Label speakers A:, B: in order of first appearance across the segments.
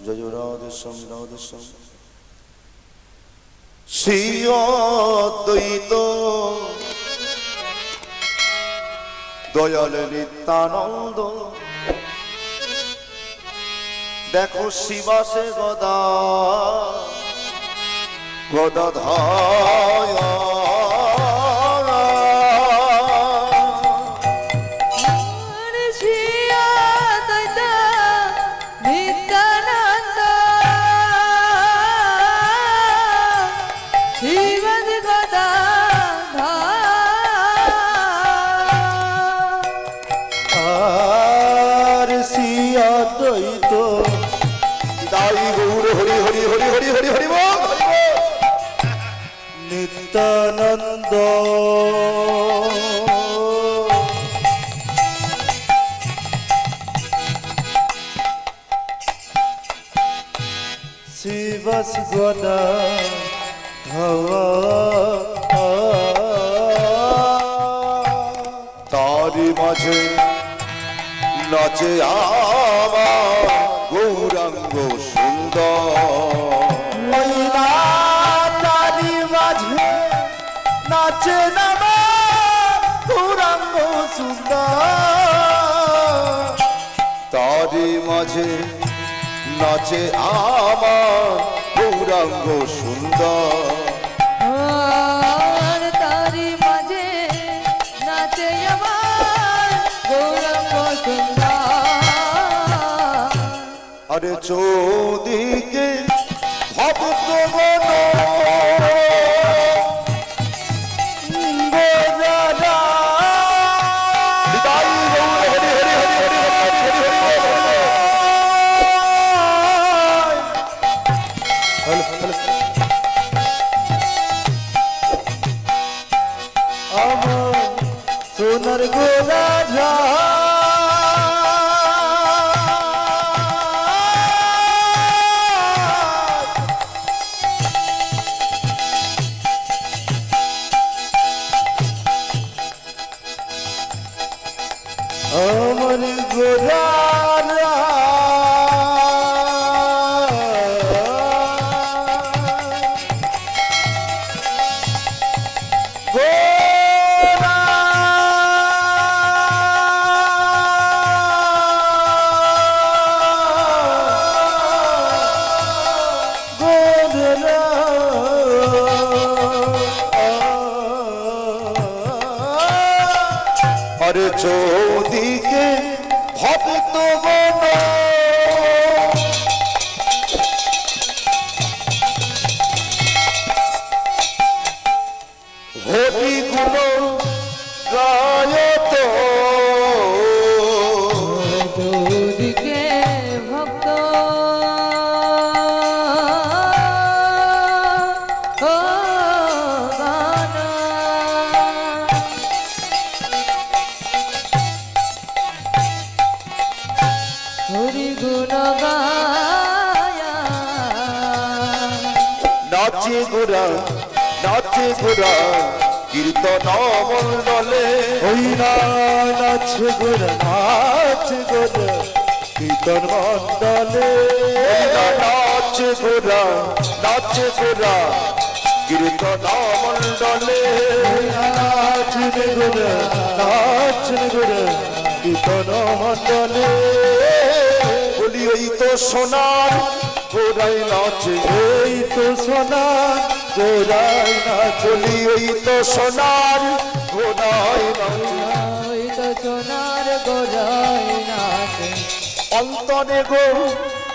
A: জয় রাধেশ্যাম রাধেশ্যাম। শ্রী অদ্বৈত দয়াল নিত্যানন্দ, দেখো শিবাসে গদা গদাধর। নিত্যানন্দ শিবস গদা তারি মাঝে নাচে আমার গৌরাঙ্গ সুন্দর। নাচে নামা গৌরাঙ্গ সুন্দর, তারি মাঝে নাচে আমার গৌরাঙ্গ সুন্দর।
B: তারি মাঝে নাচে আমার গৌরাঙ্গ সুন্দর।
A: আরে চৌদিকে ভক্ত গণ সোনার গোলা আমার গোলা চৌদিকে ভক্ত গণ হরি গুণ গায়ত,
B: চৌদিকে ভক্ত
A: নাচে গোরা নাচে গোরা কীর্তন মণ্ডলে। ওই নাচে গোরা নাচে গোরা কীর্তন মণ্ডলে। নাচে গোরা নাচে গোরা কীর্তন মণ্ডলে। নাচে গোরা নাচে গোরা কীর্তন মণ্ডলে। বলি ওই তো সোনার গোরাই নাচে, এই তো সোনার গোরাই নাচ। বলি ওই তো সোনার গোরাই নাচে,
B: ওই তো সোনার গোরাই নাচে।
A: অন্তরে গো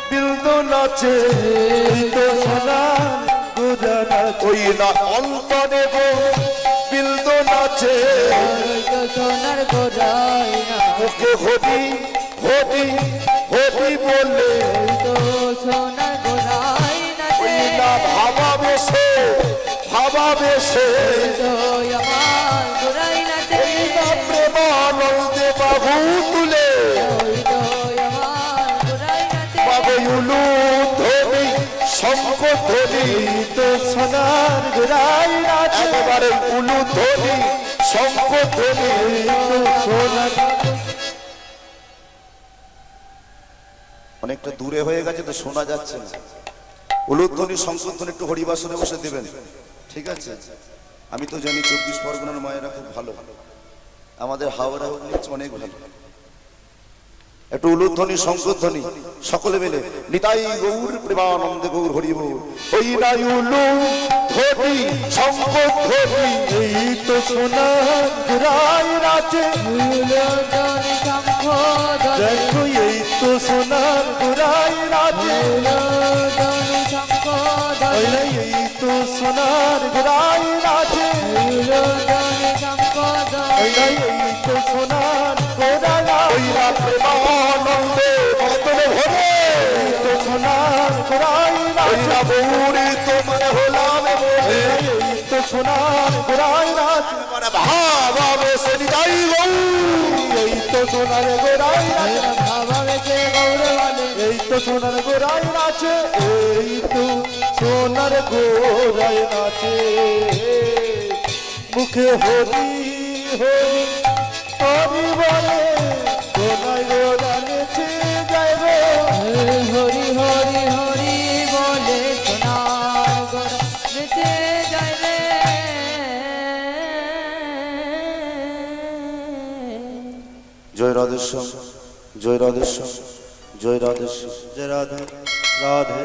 A: বিন্দু নাচে, এই তো সোনার গোরা নাচ। ওই না অন্তরে গো বিন্দু নাচে,
B: ওই তো সোনার গোরাই নাচে।
A: মুখে হরি হরি হরি বলে,
B: ওই তো সোনার গোরাই নাচে।
A: ওই না ভাবাবেশে ভাবাবেশে,
B: ওই তো আমার গোরাই নাচে।
A: ওই না প্রেমানন্দে বাবু তুলে,
B: ওই তো আমার গোরাই নাচে।
A: বাবু উলু ধরি শঙ্খ ধরি, তো সোনার গোরাই নাচে। একেবারে উলু ধরি শঙ্খ ধরি, তো সোনার
C: অনেকটা দূরে হয়ে গেছে তো শোনা যাচ্ছে না। উলুধ্বনি সংকীর্তন একটু হরিবাসনে বসে দেবেন, ঠিক আছে? আমি তো জানি 24 পরগনার মায়েরা খুব ভালো, আমাদের হাওড়া হুগলি অনেক ভালো। একটু উলুধ্বনি সংকীর্তনি সকলে মিলে নিতাই গৌর প্রেমানন্দে গৌর হরি বল।
A: ওই নাই উলুধ্বনি সংকীর্তনি এই তো সোনার গোড়ায় নাচে।
B: উলুধ্বনি সংকীর্তনি
A: দেখো এই তো সোনার গোড়ায় নাচে।
B: উলুধ্বনি সংকীর্তনি
A: ওই নাই এই তো সোনার গোড়ায় নাচে।
B: উলুধ্বনি সংকীর্তনি
A: ওই নাই এই তো সোনার গোড়ায় নাচে। প্রেমানন্দে ভক্তরে ভরে এই তো সোনার গোড়ায় নাচে।
C: গৌরী তোমার হলাম
A: এই তো সোনার গোড়ায় নাচে।
C: ভাবে সে নিতাই গৌর।
A: এই তো সোনার গোড়ায় নাচে।
B: ভাবাবেছে গৌর বলে
A: এই তো সোনার গোড়ায় নাচে। এই তো সোনার গোড়ায় নাচে। মুখে হরি হরি হরি বলে সোনার গোড়া নেচে যায় গো।
B: হরি হরি হরি বলে সোনার গোড়া নেচে যায় রে।
C: জয় রাধেশ্যাম, জয় রাধেশ্যাম, জয় রাধেশ্যাম,
A: জয় রাধে রাধে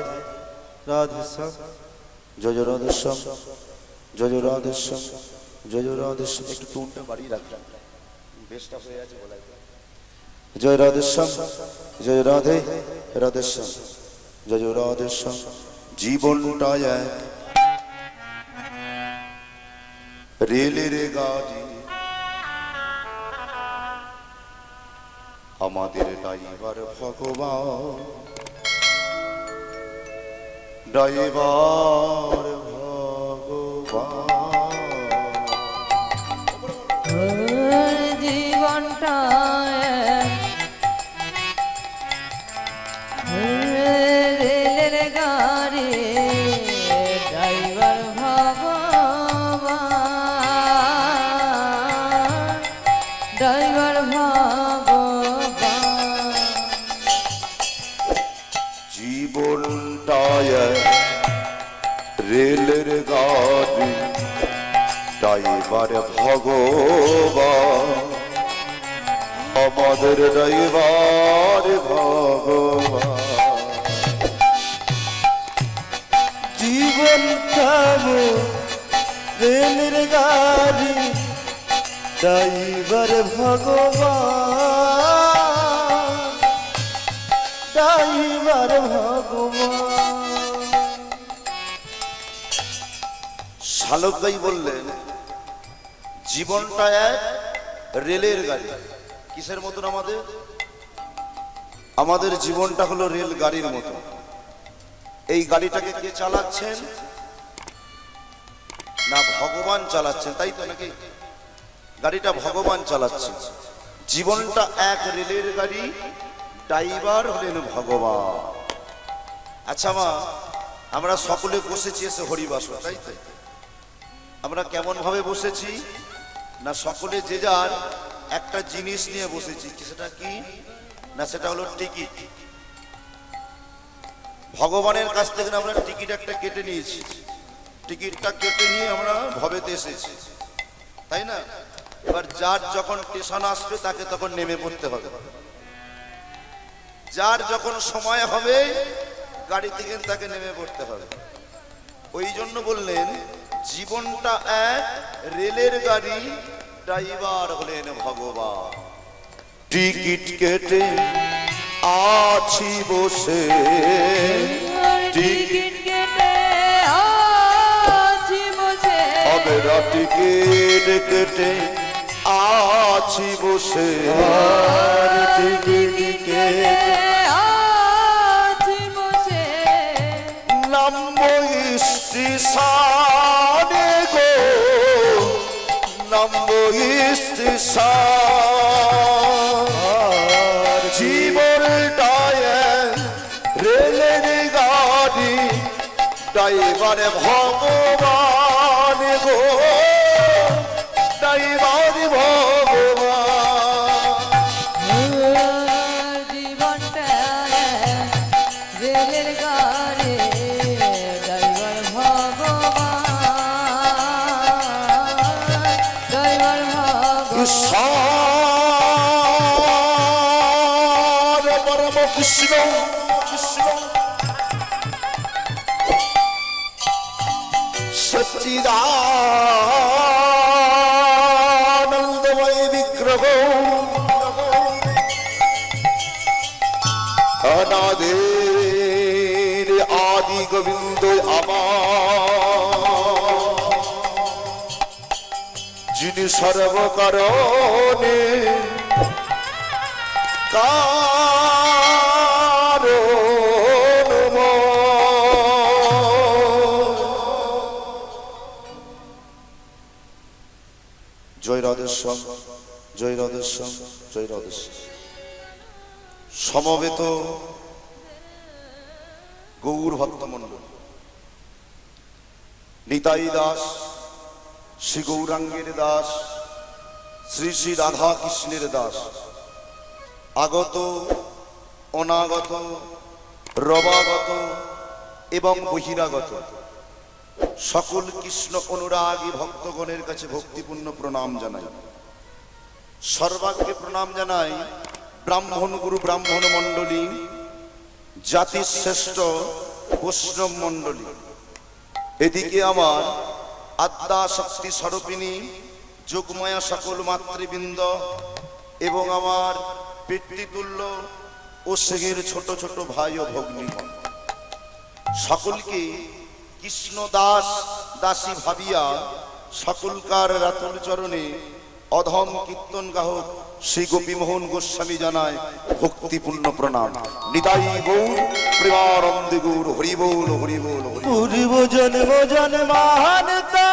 A: রাধে শ্যাম।
C: জয় জয় রাধেশ্যাম, জয় জয় রাধেশ্যাম, জয় জয় রাধেশ্যাম। একটু টোনটা বাড়িয়ে রাখলাম, বেশটা হয়ে আছে বলাই। জয় রাধেশ্যাম, জয় রাধে রাধেশ্যাম, জয় জয় রাধেশ্যাম। জীবনটা এক রেলের গাড়ি, আমাদের ড্রাইভার ভগবান, ড্রাইভার ভগবান।
B: জীবনটা রেলের গাড়ি, ড্রাইভার ভগবান, ড্রাইভার ভগবান।
C: জীবনটা এক রেলের গাড়ি, ড্রাইভার ভগবান, আমাদের ড্রাইভার ভগবান।
A: জীবনটা রেলের গাড়ি, ড্রাইভার ভগবান, ড্রাইভার ভগবান।
C: শালক ভাই বললেন জীবনটা এক রেলের গাড়ি। কিসের মতন? আমাদের জীবনটা হলো রেল গাড়ির মতো। এই গাড়িটাকে কে চালাচ্ছেন? না ভগবান চালাচ্ছেন, তাই তো নাকি? গাড়িটা ভগবান চালাচ্ছে। জীবনটা এক রেলের গাড়ি, ড্রাইভার হলেন ভগবান। আচ্ছা মা, আমরা সকলে বসেছি এসে হরিবাসর, তাই তো? আমরা কেমন ভাবে বসেছি? না সকলে যে যার একটা জিনিস নিয়ে বসেছি। সেটা কি? না সেটা হলো টিকিট। ভগবানের কাছ থেকে আমরা টিকিট একটা কেটে নিয়েছি। টিকিটটা কেটে নিয়ে আমরা ভবেতে এসেছি, তাই না? এবার যার যখন স্টেশন আসবে তাকে তখন নেমে পড়তে হবে। যার যখন সময় হবে গাড়ি থেকে তাকে নেমে পড়তে হবে। ওই জন্য বললেন জীবনটা এক রেলের গাড়ি, ড্রাইভার হলেন ভগবান। টিকিট কেটে আছি বসে,
B: টিকিট কেটে আছি বসে,
C: আমরা টিকিট কেটে আছি বসে,
A: টিকিট কেটে
B: আছি বসে,
C: নামবো স্টেশনে গো, নামবো স্টেশন। জীবনটা এক রেলের গাড়ি, ড্রাইভার ভগবান গো, ড্রাইভার ভগবান।
B: জীবনটা রে ড্রাইভার ভগবান ড্রাইভার ভগবান
C: ঈশ্বর পরম কৃষ্ণ কৃষ্ণ সচ্চিদানন্দময় বিগ্রহ অনাদের আদি গোবিন্দ আমার যিনি সর্বকারণে জয় রাধেশ্যাম জয় রাধেশ্যাম জয় রাধেশ্যাম। সমবেত গৌর ভক্তমণ্ডল, নিতাই দাস, শ্রী গৌরাঙ্গের দাস, শ্রী শ্রী রাধা কৃষ্ণের দাস, আগত অনাগত রবাগত এবং বহিরাগত সকল কৃষ্ণ অনুরাগী ভক্তগণের কাছে ভক্তিপূর্ণ প্রণাম জানাই। সর্বাগ্রে প্রণাম জানাই ব্রাহ্মণ গুরু ব্রাহ্মণ মণ্ডলী, জাতির শ্রেষ্ঠ বৈষ্ণব মণ্ডলী। এদিকে আমার আদ্যা শক্তি স্বরূপিণী যোগমায়া সকল মাতৃবৃন্দ এবং আমার পিতৃতুল্য ও সেগের ছোট ছোট ভাই ও ভগ্নীগণ, সকলকে কৃষ্ণ দাস দাসী ভাবিয়া সকলকার রাতুল চরণে অধম কীর্তন গাহক শ্রী গোপীমোহন গোস্বামী জানায় ভক্তিপূর্ণ প্রণাম। নিতাই গৌর প্রেমানন্দে গৌর, হরি বল হরি বল হরি বল।
A: পূর্ব জন্ম জন্মান্তা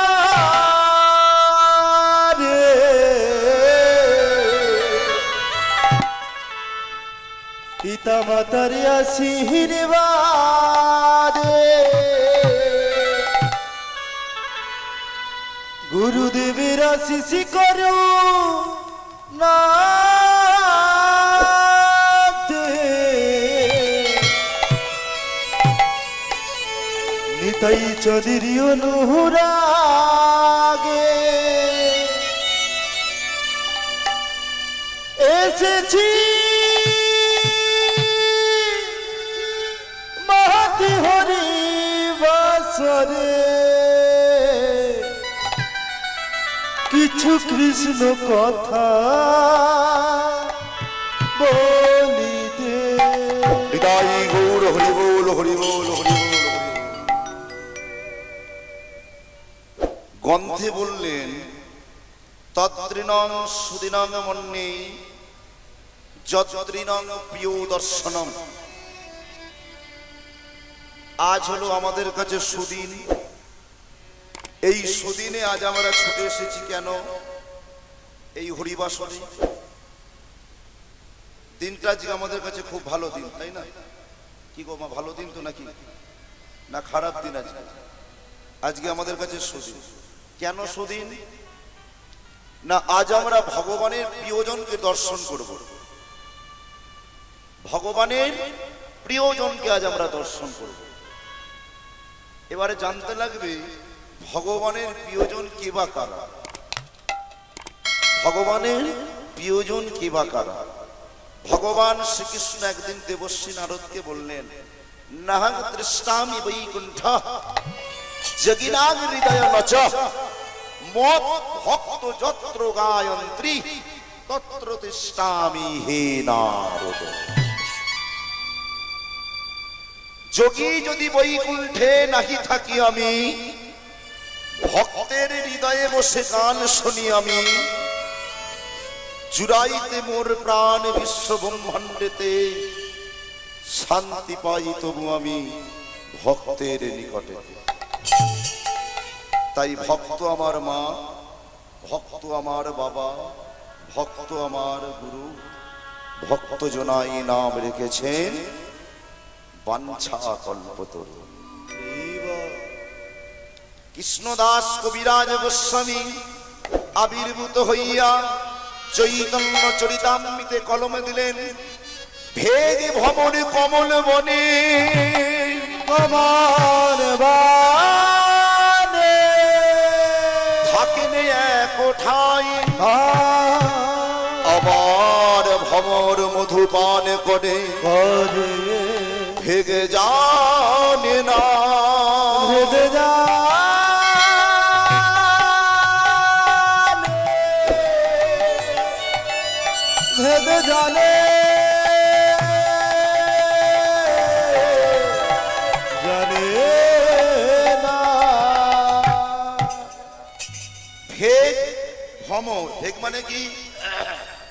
A: রে পিতা মাতার আশীর্বাদে গুরুদেবের আশিস করো না নিতাই চৌধুরী অনুরাগে এসেছি মাতি হরি বাসরে কিছু কৃষ্ণ কথা বলিতে।
C: নিতাই গৌর হরি বল হরি বল হরি বল হরি বল। গ্রন্থে বললেন তদ্রিনং সুদিনং মন্যে যদ্রিনং প্রিয় দর্শনম। আজ হলো আমাদের কাছে সুদিন। এই সুদিনে আজ আমরা ছুটে এসেছি কেন? এই হরিবাসরে দিনটা আজকে আমাদের কাছে খুব ভালো দিন, তাই না? কি গো মা, ভালো দিন তো নাকি? না খারাপ দিন আজকে? আজকে আমাদের কাছে সুদিন। কেন সুদিন? না আজ আমরা ভগবানের প্রিয়জনকে দর্শন করব। ভগবানের প্রিয়জনকে আজ আমরা দর্শন করব। এবারে জানতে লাগবে ভগবানের প্রিয়জন কে বা কারা? ভগবানের প্রিয়জন কে বা কারা? ভগবান শ্রীকৃষ্ণ একদিন দেবশ্রী নারদকে বললেন, নাহং তৃষ্ণামি বৈকুণ্ঠ জগিনাগ হৃদয় নচ মত ভক্ত যত্র গায়ন্ত্রী তত্র তৃষ্ণামি হে নারদ। যোগী যদি বৈকুণ্ঠে নাহি থাকি আমি, ভক্তের হৃদয়ে বসে গান শুনি আমি, জুড়াইতে মোর প্রাণ বিশ্ব ব্রহ্মাণ্ডেতে, শান্তি পাই তবু আমি ভক্তের নিকটে। তাই ভক্ত আমার মা, ভক্ত আমার বাবা, ভক্ত আমার গুরু, ভক্ত জনাই নাম রেখেছেন বাঞ্ছা কল্পতরু। কৃষ্ণদাস কবিরাজ গোস্বামী আবির্ভূত হইয়া চৈতন্য চরিতামৃতে কলমে দিলেন, ভেদ ভবনে কমল বনে
A: কমান বানে
C: থাকেন এক ঠাই আবার ভমর মধু পান করে
A: করে
C: ভেগে জানে না
A: ভেদে ভেদে জানে জানে না
C: ভেগ ভমর ভেগ মানে কি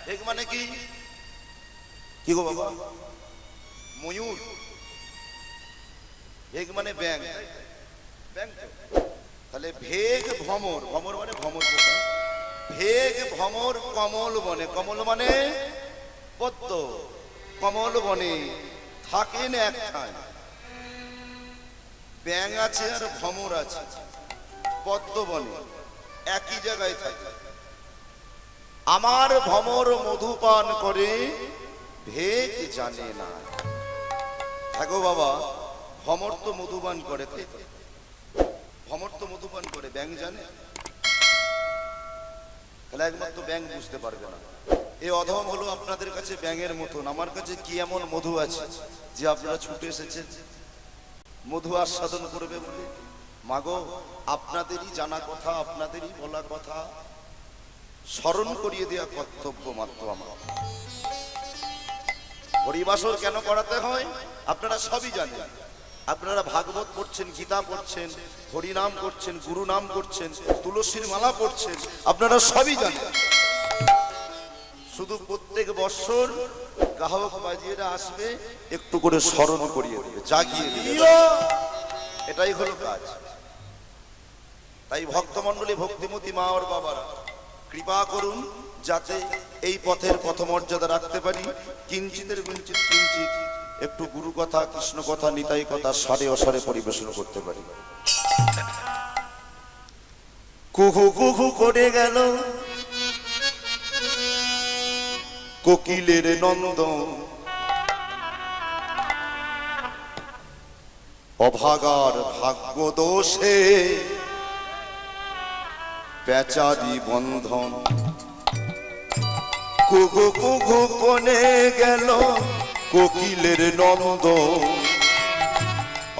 C: ভেগ মানে কি কি গো বাবা ময়ূর ভেগ মানে ব্যাং ব্যাং তো? তাহলে ভেগ ভমর ভমর মানে ভমর পোকা ভেগ ভমর কমল বনে কমল মানে পদ্ম কমল বনে থাকেন এক ঠাই ব্যাং আছে আর ভমর আছে পদ্ম বনে একই জায়গায় থাকে আমার ভমর মধুপান করে ভেগ জানে না থাকো বাবা ভমর তো মধুপান করে তাই তো? ভমর তো মধুপান করে ব্যাং জানে তাহলে একমাত্র ব্যাং বুঝতে পারবে না এই অধম হলো আপনাদের কাছে ব্যাঙের মতন আমার কাছে কি এমন মধু আছে যে আপনারা ছুটে এসেছেন মধু আস্বাদন করবে বলে মাগো আপনাদেরই জানা কথা আপনাদেরই বলা কথা স্মরণ করিয়ে দেওয়া কর্তব্য মাত্র আমার হরিবাসর কেন করাতে হয় আপনারা সবই জানেন আপনারা ভাগবত পড়ছেন গীতা পড়ছেন হরিনাম করছেন গুরু নাম করছেন তুলসীর মালা পড়ছেন আপনারা সবই জানেন শুধু প্রত্যেক বৎসর গ্রাহক বাজিয়েরা আসবে একটু করে স্মরণ করিয়ে দেবে জাগিয়ে দেবে এটাই হলো কাজ তাই ভক্তমণ্ডলী ভক্তিমতী মা ওর বাবারা কৃপা করুন যাতে এই পথের পথমর্যাদা রাখতে পারি কিঞ্চিতের গুঞ্চিত কিঞ্চিত একটু গুরু কথা কৃষ্ণ কথা নিতাই কথা স্বরে অস্বরে পরিবেশন করতে পারি কুহু কুহু করে গেল কোকিলের নন্দ অভাগার ভাগ্য দোষে পেঁচারি বন্ধন কুহু কুহু কোনে গেল কোকিলের নন্দ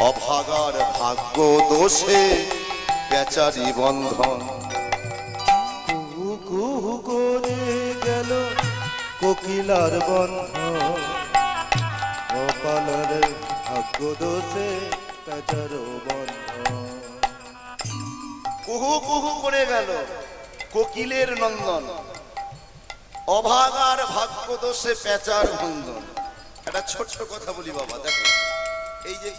C: অভাগার ভাগ্য দোষে পেঁচারি বন্ধন
A: কুহু কুহু করে গেল কোকিলার বন্ধ কপালের ভাগ্য দোষে পেঁচার বন্ধ
C: কুহু কুহু করে গেল কোকিলের নন্দন অভাগার ভাগ্য দোষে পেঁচার বন্ধন একটা ছোট্ট কথা বলি বাবা দেখো এই যে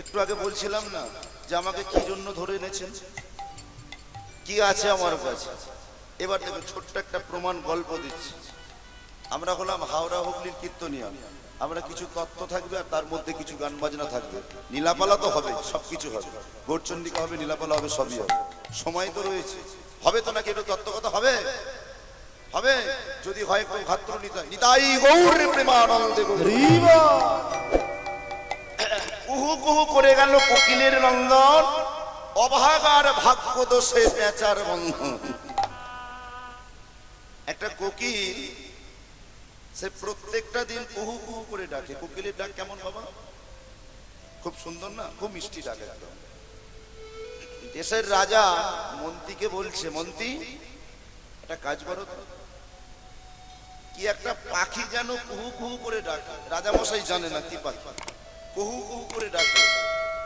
C: একটু আগে বলছিলাম না যে আমাকে কি জন্য ধরে এনেছেন কি আছে আমার কাছে এবার দেখো ছোট্ট একটা প্রমাণ গল্প দিচ্ছি আমরা হলাম হাওড়া হুগলির কীর্তনিয়া আমরা কিছু তত্ত্ব থাকবে আর তার মধ্যে কিছু গান বাজনা থাকবে নীলাপালা তো হবে সবকিছু হবে গৌরচন্ডিকা হবে নীলাপালা হবে সবই হবে সময় তো রয়েছে হবে তো নাকি একটু তত্ত্ব কথা হবে হবে যদি হয় একটু ভাত্র নিতাই গৌর প্রেমানন্দে
A: রিবা
C: কুহু কুহু করে গেল কোকিলের নন্দন অভাগার ভাগ্য দোষে পেঁচার বন্ধন একটা কোকিল সে প্রত্যেকটা দিন কুহু কুহু করে ডাকে কোকিলের ডাক কেমন বাবা খুব সুন্দর না খুব মিষ্টি ডাক একদম দেশের রাজা মন্ত্রীকে বলছে মন্ত্রী একটা কাজ করো তো কি একটা পাখি যেন কুহু কুহু করে ডাকে রাজা মশাই জানে না কি পাখি কুহু কুহু করে ডাকে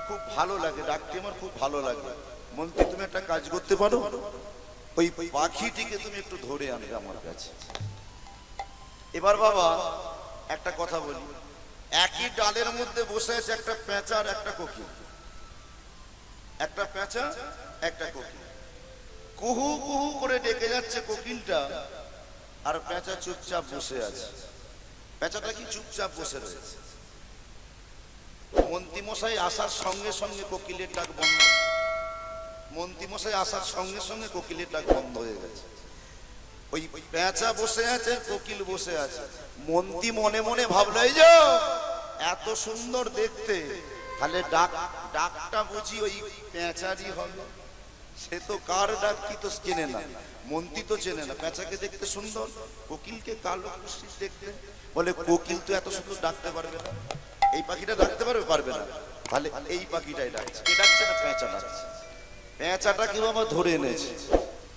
C: খুব ভালো লাগে ডাকতে আমার খুব ভালো লাগে মন্ত্রী তুমি একটা কাজ করতে পারো ওই পাখিটিকে তুমি একটু ধরে আনবে আমার কাছে এবার বাবা একটা কথা বলি একই ডালের মধ্যে বসে আছে একটা পেঁচা আর একটা কোকিল একটা পেঁচা একটা কোকিল কুহু কুহু করে ডেকে যাচ্ছে কোকিলটা আর পেঁচা চুপচাপ বসে আছে পেঁচাটা কি চুপচাপ বসে রয়েছে মন্ত্রীমশাই আসার সঙ্গে সঙ্গে কোকিলের ডাক বন্ধ মন্ত্রীমশাই আসার সঙ্গে সঙ্গে কোকিলের ডাক বন্ধ হয়ে গেছে ওই পেঁচা বসে আছে কোকিল বসে আছে মন্ত্রী মনে মনে ভাবলো এই যে এত সুন্দর দেখতে তাহলে ডাকটা বুঝি ওই পেঁচারই হবে। সে তো কার ডাক কি তো চেনে না, মন্ত্রী তো চেনে না। পেঁচাকে দেখতে সুন্দর, কোকিলকে কালো কুৎসিত দেখতে। বলে কোকিল তো এত সুন্দর ডাকতে পারবে না, এই পাখিটা ডাকতে পারবে না। তাহলে এই পাখিটাই ডাকছে। কে ডাকছে না? পেঁচা ডাকছে। পেঁচাটা কি বাবা ধরে এনেছে,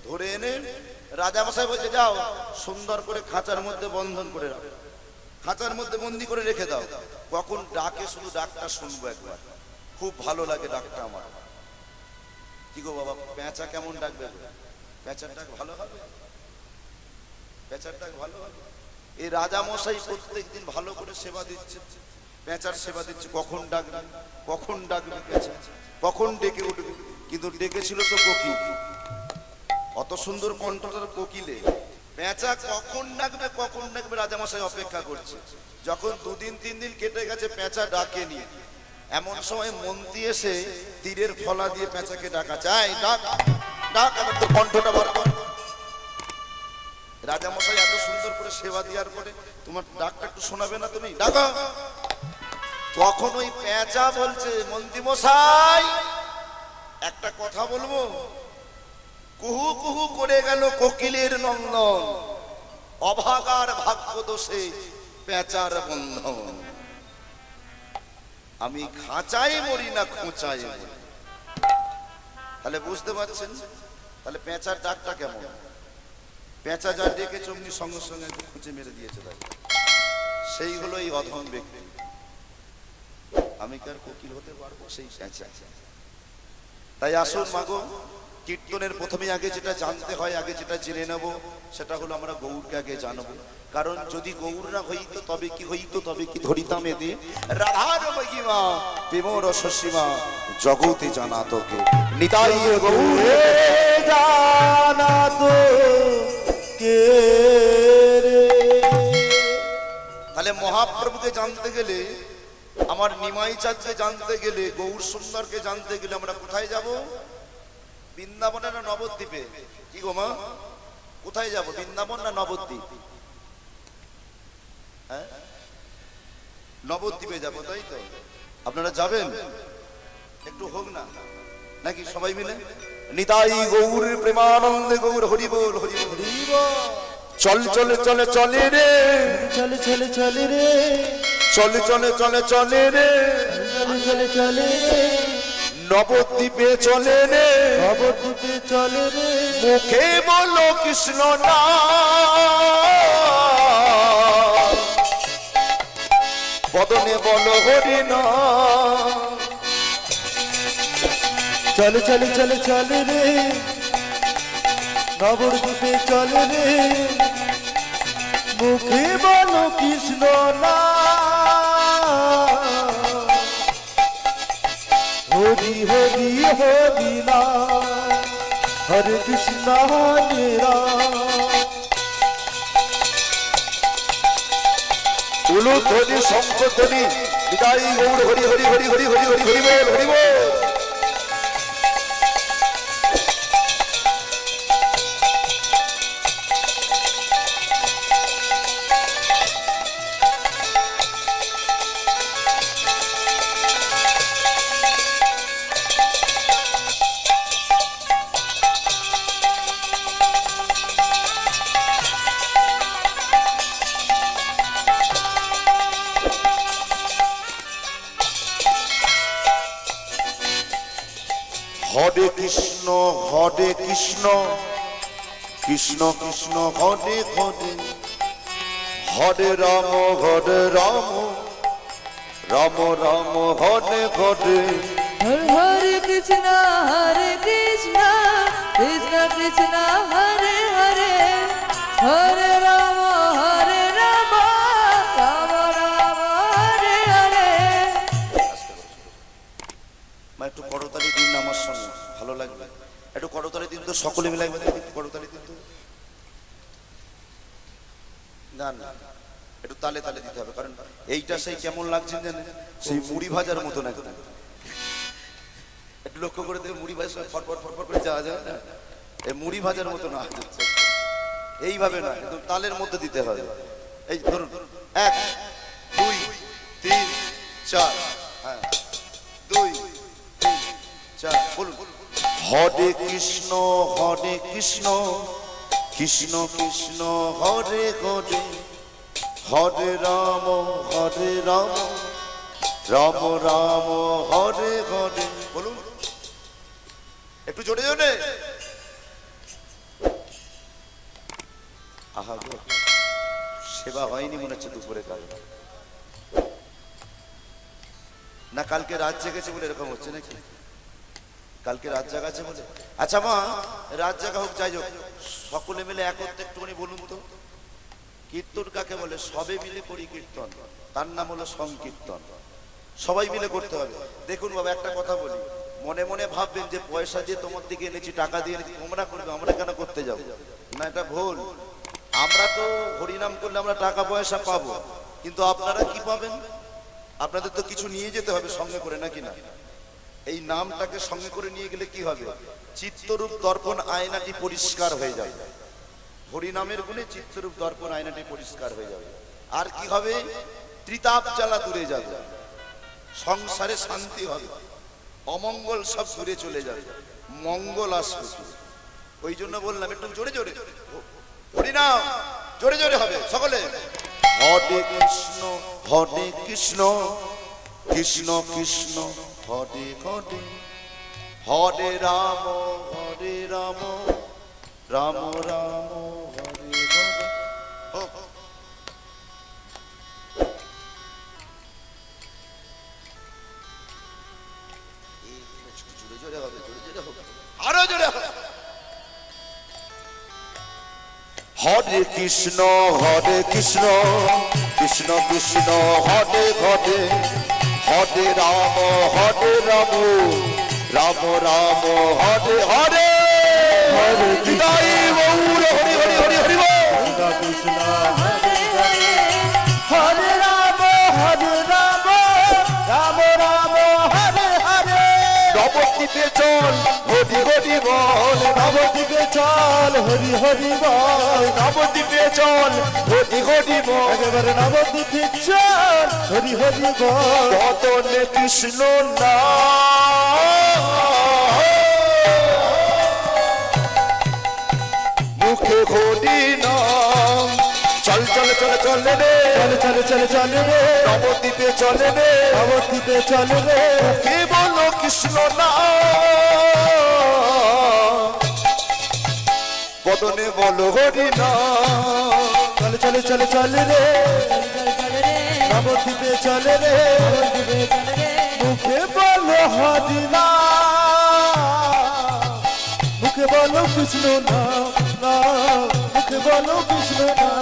C: ধরে এনে রাজামশাই বলছে যাও সুন্দর করে খাঁচার মধ্যে বন্ধন করে রাখো, খাঁচার মধ্যে বন্দি করে রেখে দাও। কখন ডাকে শুধু ডাকটা শুনবো একবার, খুব ভালো লাগে ডাকটা আমার। কি গো বাবা, পেঁচা কেমন ডাকবে? পেঁচার ডাক ভালো হবে, পেঁচার ডাক ভালো হবে। এই রাজামশাই প্রত্যেকদিন ভালো করে সেবা দিচ্ছে, পেঁচার সেবা দিচ্ছে। কখন ডাকবে, কখন ডাকবে পেঁচা, কখন ডেকে উঠবে। কিন্তু ডেকেছিল তো কোকিল, অত সুন্দর কণ্ঠটার কোকিলে। পেঁচা কখন ডাকবে, কখন ডাকবে রাজামশাই অপেক্ষা করছে। যখন 2 দিন 3 দিন কেটে গেছে, পেঁচা ডাকেনি। এমন সময় মন্ত্রী এসে তীরের ফলা দিয়ে পেঁচাকে ডাকা, চাই ডাক ডাক, আমার তো কণ্ঠটা বার কর। রাজামশাই এত সুন্দর করে সেবা দেওয়ার পরে তোমার ডাকটা একটু শোনাবে না তুমি? ডাকা। তখন ওই পেঁচা বলছে, মন্ত্রী মশাই একটা কথা বলবো। কুহু কুহু করে গেল কোকিলের নন্দন, অভাগার ভাগ্য দোষে পেঁচার বন্ধন। আমি খাঁচায় মরি না খোঁচায় মরি। তাহলে বুঝতে পারছেন তাহলে পেঁচার ডাকটা কেমন। পেঁচা যা ডেকে চমনি সঙ্গে সঙ্গে খুঁজে মেরে দিয়েছে তাকে। সেই হলো এই অধম ব্যক্তি। আমি কি আর কোকিল হতে পারবো? সেই পেঁচা। তাই আসুন মাগো, কীর্তনের প্রথমে আগে যেটা জানতে হয়, আগে যেটা জেনে নেব, সেটা হলো আমরা গৌরকে আগে জানবো। কারণ যদি গৌর না হইতো তবে কি হইতো, তবে কি ধরিতাম এতে রাধার মহিমা প্রেম রসসীমা জগতে জানাতো কে। নিতাই গৌর
A: জানাতো কে রে।
C: তাহলে মহাপ্রভুকে জানতে গেলে, আমার নিমাই চাঁদকে জানতে গেলে, গৌর সুন্দরকে জানতে গেলে আমরা কোথায় যাব? বৃন্দাবনে না নবদ্বীপে? কি গো মা, কোথায় যাব? বৃন্দাবন না নবদ্বীপ? হ্যাঁ, নবদ্বীপে যাব, তাই তো? আপনারা যাবেন? একটু হোক না নাকি সবাই মিলে? নিতাই গৌর প্রেমানন্দে গৌর হরি বল হরি বল হরি বল। চল চলে চলে চলে রে,
A: চলে চলে চলে রে,
C: চলে চলে চলে চলে রে,
A: চলে চলে চলে রে,
C: নবদ্বীপে চলে রে,
A: নবদ্বীপে চলে রে।
C: মুখে বলো কৃষ্ণ নাম, বদনে বলো হরি নাম।
A: চলে চলে চলে চলে রে, নবদ্বীপে চলে রে, মুখে বলো কৃষ্ণ নাম। হরি হরি হরি নাম, হরে কৃষ্ণ হরে রাম।
C: উলুধ্বনি শঙ্খধ্বনি, নিতাই গৌর হরি হরি হরি হরি হরি হরি হরি বল হরি বল। হরে কৃষ্ণ কৃষ্ণ কৃষ্ণ হরে হরে, হরে রাম রাম রাম হরে হরে।
B: হরে কৃষ্ণ কৃষ্ণ কৃষ্ণ হরে হরে, হরে রাম রাম রাম হরে হরে।
C: মা একটু করতালি দিন না আমার সঙ্গে, ভালো লাগবে। একটু করতালি দিন তো, সকলে মিলে করতালি দিন তো। না না, একটু তালে তালে দিতে হবে, কারণ এইটা সেই কেমন লাগছে জানেন, সেই মুড়ি ভাজার মতন একদম। একটু লক্ষ্য করে দেখে, মুড়ি ভাজার ফটফট ফটফট করে যাওয়া যায় না, এই মুড়ি ভাজার মতন আওয়াজ হচ্ছে। এইভাবে না, একদম তালের মধ্যে দিতে হবে। এই ধরুন, 1 2 3 4, হ্যাঁ হরে কৃষ্ণ কৃষ্ণ কৃষ্ণ হরে হরে, হরে রাম রাম রাম হরে হরে। বলুন একটু জোরে জোরে। আহা গো, সেবা হয়নি মনে হচ্ছে দুপুরে কাল না, কালকে রাত জেগেছে বলে এরকম হচ্ছে নাকি? কালকে রাত জাগাছে বলে? আচ্ছা মা, রাত জাগা হোক যাই হোক, সকলে মিলে একত্রে একটুখানি বলুন তো, কীর্তন কাকে বলে? সবে মিলে করি কীর্তন, তার নাম হলো সংকীর্তন। সবাই মিলে করতে হবে। দেখুন বাবা, একটা কথা বলি, মনে মনে ভাববেন যে পয়সা দিয়ে তোমার দিকে এনেছি, টাকা দিয়ে এনেছি, তোমরা করবে, আমরা কেন করতে যাব? না, এটা ভুল। আমরা তো হরিনাম করলে আমরা টাকা পয়সা পাবো, কিন্তু আপনারা কি পাবেন? আপনাদের তো কিছু নিয়ে যেতে হবে সঙ্গে করে, নাকি না? এই নামটাকে সঙ্গে করে নিয়ে গেলে কি হবে? চিত্তরূপ দর্পণ আয়নাটি পরিষ্কার হয়ে যাবে। হরিনামের গুণে চিত্তরূপ দর্পণ আয়নাটি পরিষ্কার হয়ে যাবে। আর কি হবে? ত্রিতাপ জ্বালা দূরে যাবে, সংসারে শান্তি হবে, অমঙ্গল সব দূরে চলে যাবে, মঙ্গল আসবে। ওই জন্য বললাম একটু জোরে জোরে হরিনাম, জোরে জোরে হবে সকলে। হরে কৃষ্ণ কৃষ্ণ কৃষ্ণ হরে হরে, হরে রাম রাম রাম হরে হরে। জোরে জোরে হবে, জোরে জোরে হবে, আরো জোরে হবে। হরে কৃষ্ণ কৃষ্ণ কৃষ্ণ হরে হরে, হরে রাম রাম রাম হরে হরে। হরে বিদায় গৌর হরি হরি হরি হরি বল।
A: কৃষ্ণ হরে রাম রাম রাম হরে হরে।
C: নবদ্বীপে চল হরি হরি বল,
A: নবদ্বীপে চল হরি হরি বল,
C: নবদ্বীপে চল হরি হরি বল,
A: একেবারে নবদ্বীপে চল হরি হরি বল।
C: বদনে কৃষ্ণ নাম, মুখে হরি নাম। চল চল চল চল রে,
A: চল রে,
C: নবদ্বীপে চলে রে,
A: নবদ্বীপে চল রে।
C: কে বলো কৃষ্ণ নাম, বদনে বলো হরি নাম।
A: চল রে, নবদ্বীপে চল রে, মুখে বলো হরি নাম, মুখে বলো কৃষ্ণ নাম, মুখে বলো কৃষ্ণ নাম।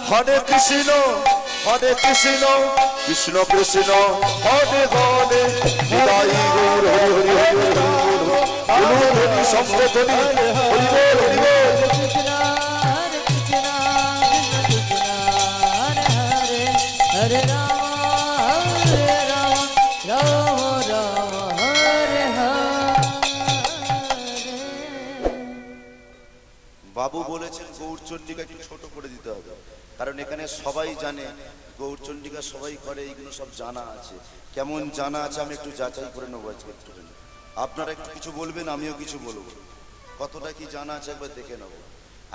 C: হরে কৃষ্ণ কৃষ্ণ কৃষ্ণ হরে হরে, হৃদয় গৌর হরি হরি হরি হরি হরি হরি শব্দ ধ্বনি হরি বল হরি বল।
B: হরে রাম রাম রাম হরে হরে।
C: বাবু বলেছেন গৌরচন্ডিকা একটু ছোট করে দিতে হবে, কারণ এখানে সবাই জানে গৌরচন্ডিকা সবাই করে, এইগুলো সব জানা আছে। কেমন জানা আছে আমি একটু যাচাই করে নেবো আজকে একটু। আপনারা একটু কিছু বলবেন, আমিও কিছু বলবো, কতটা কি জানা আছে একবার দেখে নেবো।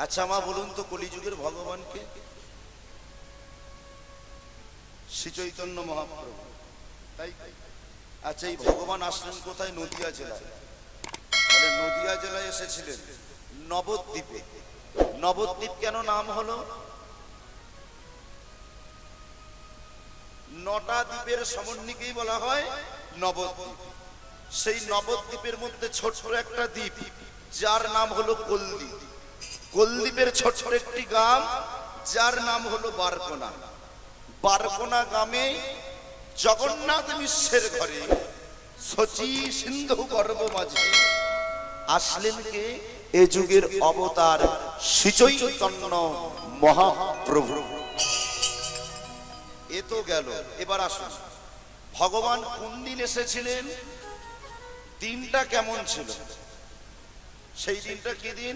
C: আচ্ছা মা বলুন তো, কলিযুগের ভগবানকে? শ্রী চৈতন্য মহাপ্রভু, তাই? আচ্ছা, এই ভগবান আসলেন কোথায়? নদিয়া জেলায়। তাহলে নদিয়া জেলায় এসেছিলেন নবদ্বীপে। নবদ্বীপ কেন নাম হলো? 9টা দ্বীপের সমন্বয়কেই বলা হয় নবদ্বীপ। সেই নবদ্বীপের মধ্যে ছোট্ট একটা দ্বীপ, যার নাম হলো কলদ্বীপ। কলদ্বীপের ছোট্ট একটি গ্রাম, যার নাম হলো বারকোনা। বারকোনা গ্রামে জগন্নাথ মিশ্রের ঘরে শচী সিন্ধু গর্ভ মাঝে আসলেন কে? এ যুগের অবতার শ্রী চৈতন্য মহাপ্রভু। এ তো গেল, এবার আসুন ভগবান কোন দিন এসেছিলেন, দিনটা কেমন ছিল? সেই দিনটা কি দিন?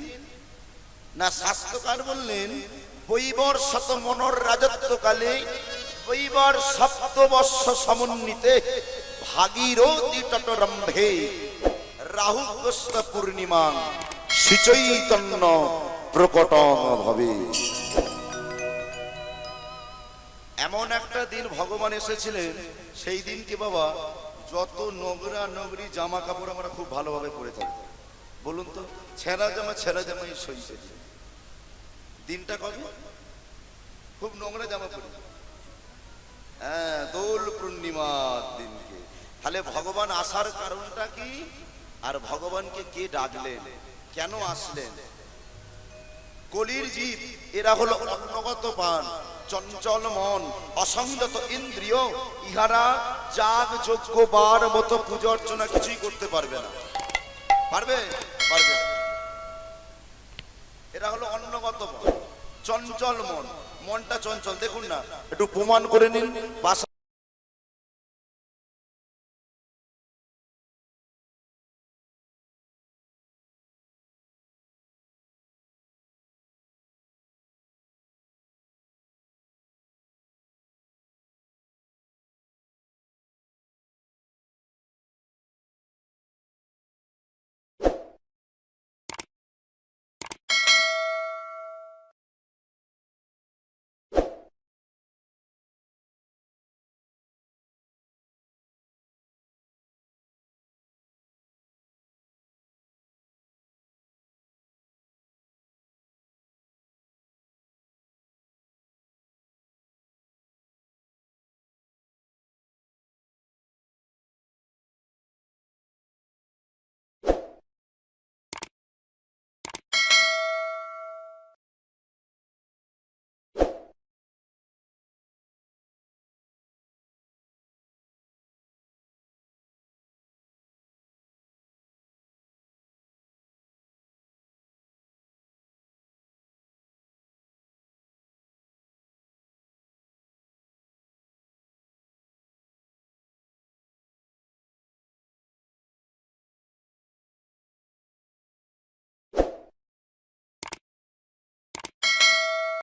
C: না, শাস্ত্রকার বললেন বৈবর শত মনর রাজত্বকালে বৈবর সপ্তবর্ষ সমন্বিতে ভাগীরথী তটরম্ভে রাহুগ্রস্ত পূর্ণিমা শ্রীচৈতন্য প্রকট হবে। এমন একটা দিন ভগবান এসেছিলেন, সেই দিনকে বাবা যত নোংরা নোংরি জামা কাপড় আমরা খুব ভালোভাবে পরে থাকি, বলুন তো, ছেঁড়া জামাই সইছে। দিনটা কবে? খুব নোংরা জামা পরি, হ্যাঁ, দোল পূর্ণিমার দিনকে। তাহলে ভগবান আসার কারণটা কি, আর ভগবানকে কে ডাকলেন, কেন আসলেন? কলির জীব এরা হলো অন্নগত প্রাণ, চঞ্চল মন, অসংযত ইন্দ্রিয়, ইহারা যাগ যজ্ঞ বার মতো পূজা অর্চনা কিছুই করতে পারবে না। পারবে? পারবে না। এরা হলো অন্নগত মন, চঞ্চল মন, মনটা চঞ্চল। দেখুন না, একটু প্রমাণ করে নিন।